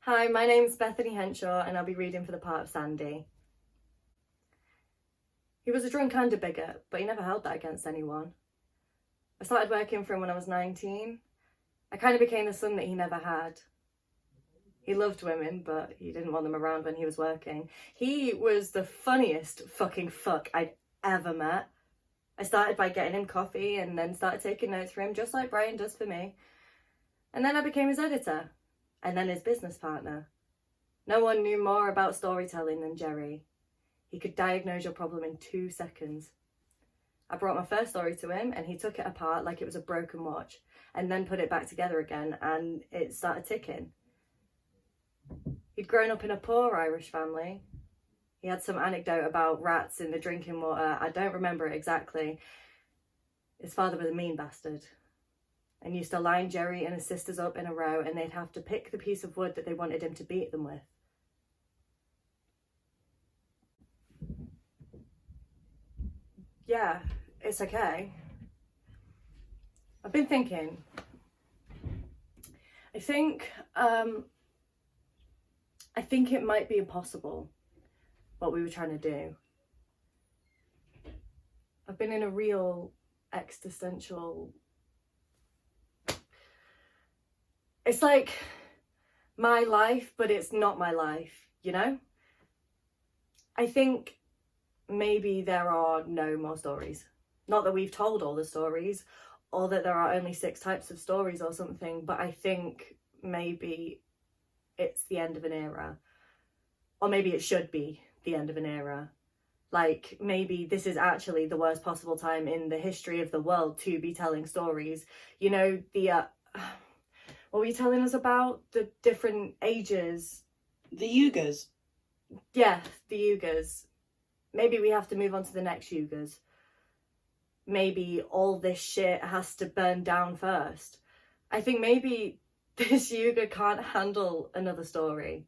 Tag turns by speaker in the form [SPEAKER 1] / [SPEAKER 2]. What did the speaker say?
[SPEAKER 1] Hi, my name's Bethany Henshaw and I'll be reading for the part of Sandy. He was a drunk and a bigot, but he never held that against anyone. I started working for him when I was 19. I kind of became the son that he never had. He loved women, but he didn't want them around when he was working. He was the funniest fucking fuck I'd ever met. I started by getting him coffee and then started taking notes for him, just like Brian does for me. And then I became his editor. And then his business partner. No one knew more about storytelling than Jerry. He could diagnose your problem in 2 seconds. I brought my first story to him and he took it apart like it was a broken watch and then put it back together again and it started ticking. He'd grown up in a poor Irish family. He had some anecdote about rats in the drinking water. I don't remember it exactly. His father was a mean bastard and used to line Jerry and his sisters up in a row and they'd have to pick the piece of wood that they wanted him to beat them with. Yeah, it's okay. I've been thinking. I think it might be impossible what we were trying to do. I've been in a real existential... It's like my life, but it's not my life, you know? I think maybe there are no more stories. Not that we've told all the stories, or that there are only 6 types of stories or something, but I think maybe it's the end of an era. Or maybe it should be the end of an era. Like, maybe this is actually the worst possible time in the history of the world to be telling stories. You know, what were you telling us about? The different ages?
[SPEAKER 2] The Yugas.
[SPEAKER 1] Yeah, the Yugas. Maybe we have to move on to the next Yugas. Maybe all this shit has to burn down first. I think maybe this Yuga can't handle another story.